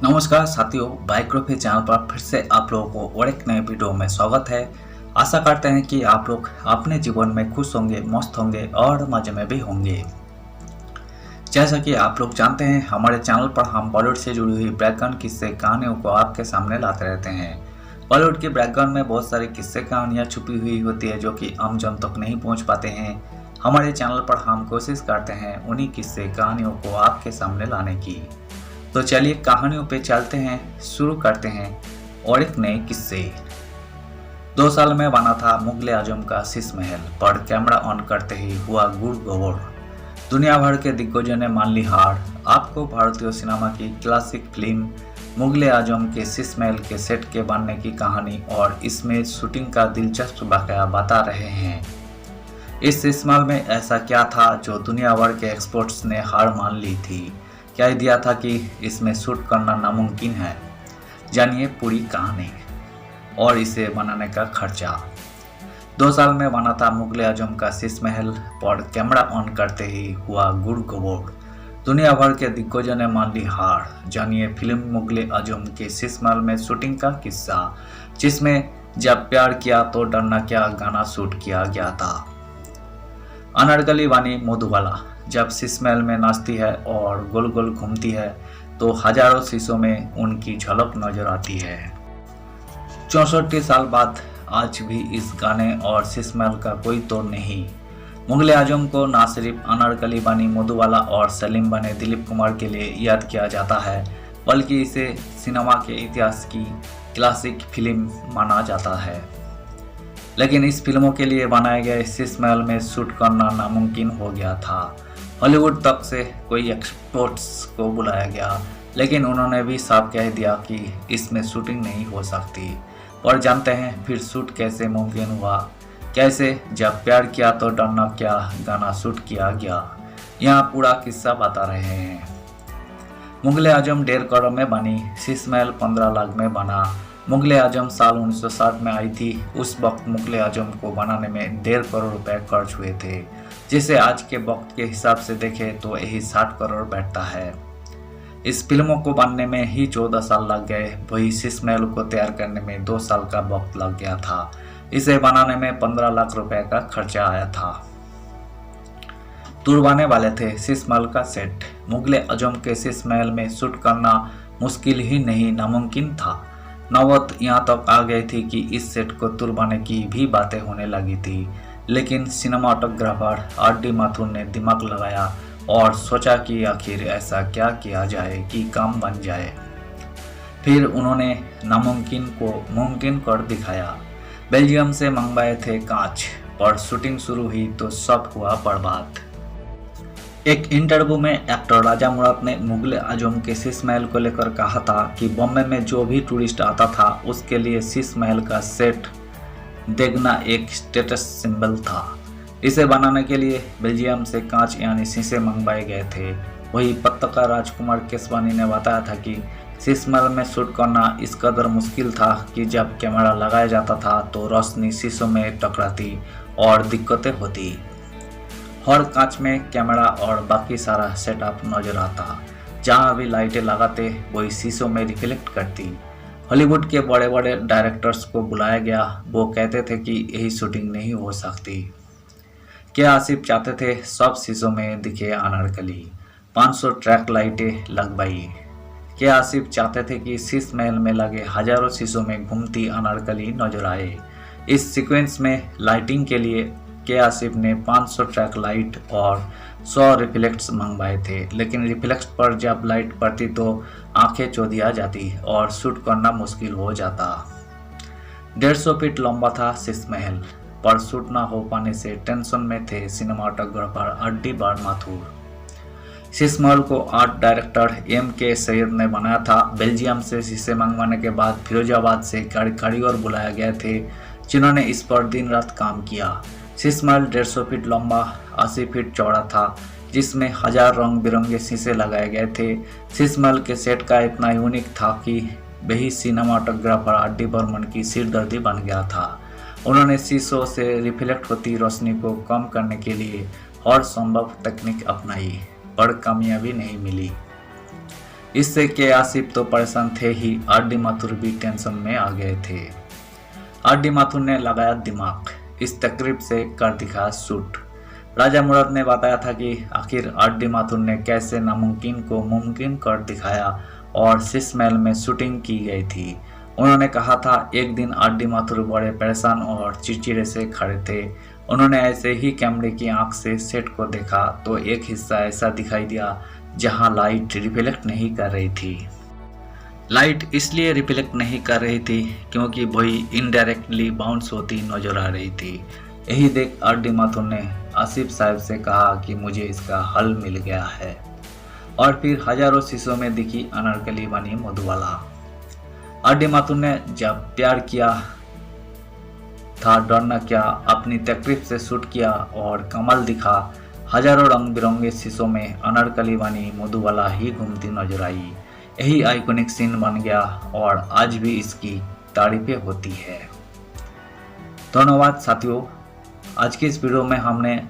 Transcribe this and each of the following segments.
नमस्कार साथियों, biography channel पर फिर से आप लोगों को और एक नए वीडियो में स्वागत है। आशा करते हैं कि आप लोग अपने जीवन में खुश होंगे, मस्त होंगे और मजे में भी होंगे। जैसा कि आप लोग जानते हैं, हमारे चैनल पर हम बॉलीवुड से जुड़ी हुई बैकग्राउंड किस्से कहानियों को आपके सामने लाते रहते हैं। बॉलीवुड के बैकग्राउंड में बहुत सारी किस्से कहानियाँ छुपी हुई होती है जो कि आम जन तक नहीं पहुँच पाते हैं। हमारे चैनल पर हम कोशिश करते हैं उन्हीं किस्से कहानियों को आपके सामने लाने की। तो चलिए कहानियों पे चलते हैं, शुरू करते हैं और एक नए किस्से। 2 साल में बना था मुगले आजम का शीश महल, पर कैमरा ऑन करते ही हुआ गुड़ गोबर। दुनिया भर के दिग्गजों ने मान ली हार। आपको भारतीय सिनेमा की क्लासिक फिल्म मुगले आजम के शीश महल के सेट के बनने की कहानी और इसमें शूटिंग का दिलचस्प वाकया बता रहे हैं। इस शीश महल में ऐसा क्या था जो दुनिया भर के एक्सपर्ट्स ने हार मान ली थी? क्या दिया था कि इसमें शूट करना नामुमकिन है? जानिए पूरी कहानी और इसे बनाने का खर्चा। 2 साल में बना था मुगले आजम का शीश महल, पर कैमरा ऑन करते ही हुआ गुड़ गोबर। दुनिया भर के दिग्गजों ने मान ली हार। जानिए फिल्म मुगले आजम के शीश महल में शूटिंग का किस्सा, जिसमें जब प्यार किया तो डरना क्या गाना शूट किया गया था। अनारकली वानी मधुबाला जब शीश महल में नाचती है और गोल गोल घूमती है तो हजारों शीशों में उनकी झलक नजर आती है। 64 साल बाद आज भी इस गाने और शीश महल का कोई तोड़ नहीं। मुगले आजम को न सिर्फ अनारकली वानी मधुबाला और सलीम बने दिलीप कुमार के लिए याद किया जाता है, बल्कि इसे सिनेमा के इतिहास की क्लासिक फिल्म माना जाता है। लेकिन इस फिल्मों के लिए बनाए गए शीश महल में शूट करना नामुमकिन हो गया था। हॉलीवुड तक से कोई एक्सपर्ट्स को बुलाया गया, लेकिन उन्होंने भी साफ कह दिया कि इसमें शूटिंग नहीं हो सकती। और जानते हैं फिर शूट कैसे मुमकिन हुआ? कैसे जब प्यार किया तो डरना क्या गाना शूट किया गया। यहाँ पूरा किस्सा बता रहे हैं। मुगले आजम 1.5 करोड़ में बनी, शीश महल 15 लाख में बना। मुगले आजम साल 1960 में आई थी। उस वक्त मुगले आजम को बनाने में 1.5 करोड़ रुपए खर्च हुए थे, जिसे आज के वक्त के हिसाब से देखें तो यही 60 करोड़ बैठता है। इस फिल्मों को बनने में ही 14 साल लग गए, वही शीश महल को तैयार करने में 2 साल का वक्त लग गया था। इसे बनाने में 15 लाख रुपए का खर्चा आया था। तुड़वाने वाले थे शीश महल का सेट। मुगले आजम के शीश महल में शूट करना मुश्किल ही नहीं, नामुमकिन था। नौबत यहाँ तक आ गई थी कि इस सेट को तुड़वाने की भी बातें होने लगी थी, लेकिन सिनेमाटोग्राफर आर.डी. माथुर ने दिमाग लगाया और सोचा कि आखिर ऐसा क्या किया जाए कि काम बन जाए। फिर उन्होंने नामुमकिन को मुमकिन कर दिखाया। बेल्जियम से मंगवाए थे कांच, पर शूटिंग शुरू हुई तो सब हुआ बर्बाद। एक इंटरव्यू में एक्टर राजा मुराद ने मुगले आजम के शीश महल को लेकर कहा था कि बॉम्बे में जो भी टूरिस्ट आता था उसके लिए शीश महल का सेट देखना एक स्टेटस सिंबल था। इसे बनाने के लिए बेल्जियम से कांच यानी शीशे मंगवाए गए थे। वही पत्रकार राजकुमार केसवानी ने बताया था कि शीश महल में शूट करना इस कदर मुश्किल था कि जब कैमरा लगाया जाता था तो रोशनी शीशों में टकराती और दिक्कतें होती। हर कांच में कैमरा और बाकी सारा सेटअप नजर आता। जहाँ भी लाइटें लगाते वही शीशों में रिफ्लेक्ट करती। हॉलीवुड के बड़े बड़े डायरेक्टर्स को बुलाया गया, वो कहते थे कि यही शूटिंग नहीं हो सकती। के आसिफ चाहते थे सब शीशों में दिखे अनारकली। 500 ट्रैक लाइटें लगवाई। के आसिफ चाहते थे कि शीश महल में लगे हजारों शीशों में घूमती अनारकली नजर आए। इस सीक्वेंस में लाइटिंग के लिए के आसिफ ने 500 ट्रैक लाइट और 100 रिफ्लेक्ट्स मंगवाए थे, लेकिन रिफ्लेक्ट्स पर जब लाइट पड़ती तो आंखें चौंधिया जाती और शूट करना मुश्किल हो जाता। 150 फीट लंबा था शीश महल, पर शूट ना हो पाने से टेंशन में थे सिनेमाटोग्राफर आर.डी. माथुर। शीश महल को आर्ट डायरेक्टर M.K. सैयद ने बनाया था। बेल्जियम से शीशे मंगवाने के बाद फिरोजाबाद से कारीगर बुलाए गए थे, जिन्होंने इस पर दिन रात काम किया। शीश महल 150 फीट लंबा, 80 फीट चौड़ा था, जिसमें 1000 रंग बिरंगे शीशे लगाए गए थे। शीश महल के सेट का इतना यूनिक था कि वही सिनेमाटोग्राफर आर.डी. बर्मन की सिरदर्दी बन गया था। उन्होंने शीशों से रिफ्लेक्ट होती रोशनी को कम करने के लिए हर संभव तकनीक अपनाई, पर कामयाबी नहीं मिली। इससे के आसिफ तो परेशान थे ही, आर डी माथुर भी टेंशन में आ गए थे। आर डी माथुर ने लगाया दिमाग, इस तकरीब से कर दिखाया शूट। राजा मुराद ने बताया था कि आखिर आर डी माथुर ने कैसे नामुमकिन को मुमकिन कर दिखाया और शीश महल में शूटिंग की गई थी। उन्होंने कहा था एक दिन आर डी माथुर बड़े परेशान और चिड़चिड़े से खड़े थे। उन्होंने ऐसे ही कैमरे की आंख से सेट को देखा तो एक हिस्सा ऐसा दिखाई दिया जहां लाइट रिफ्लेक्ट नहीं कर रही थी। लाइट इसलिए रिफ्लेक्ट नहीं कर रही थी क्योंकि वही इनडायरेक्टली बाउंस होती नजर आ रही थी। यही देख आर डी माथुर ने आसिफ साहब से कहा कि मुझे इसका हल मिल गया है। और फिर हजारों शीशों में दिखी अनारकली बनी मधुबाला। आर डी माथुर ने जब प्यार किया था डरना क्या अपनी तकलीफ से शूट किया और कमाल दिखा। हजारों रंग बिरंगे शीशों में अनारकली बनी मधुबाला ही घूमती नजर आई। यही आइकॉनिक सीन बन गया और आज भी इसकी तारीफें होती है। धन्यवाद साथियों, आज की इस वीडियो में हमने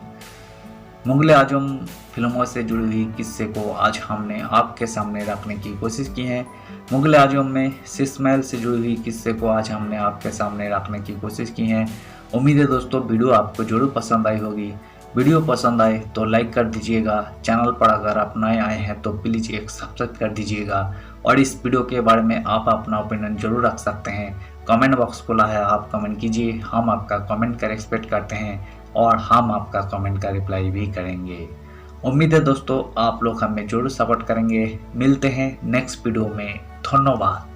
मुगल आजम फिल्मों से जुड़ी हुई किस्से को आज हमने आपके सामने रखने की कोशिश की है। मुगल आजम में शीश महल से जुड़ी हुई किस्से को आज हमने आपके सामने रखने की कोशिश की है। उम्मीद है दोस्तों वीडियो आपको जरूर पसंद आई होगी। वीडियो पसंद आए तो लाइक कर दीजिएगा। चैनल पर अगर आप नए आए हैं तो प्लीज़ एक सब्सक्राइब कर दीजिएगा और इस वीडियो के बारे में आप अपना ओपिनियन जरूर रख सकते हैं। कमेंट बॉक्स खुला है, आप कमेंट कीजिए, हम आपका कमेंट का एक्सपेक्ट करते हैं और हम आपका कमेंट का रिप्लाई भी करेंगे। उम्मीद है दोस्तों आप लोग हमें जरूर सपोर्ट करेंगे। मिलते हैं नेक्स्ट वीडियो में। धन्यवाद।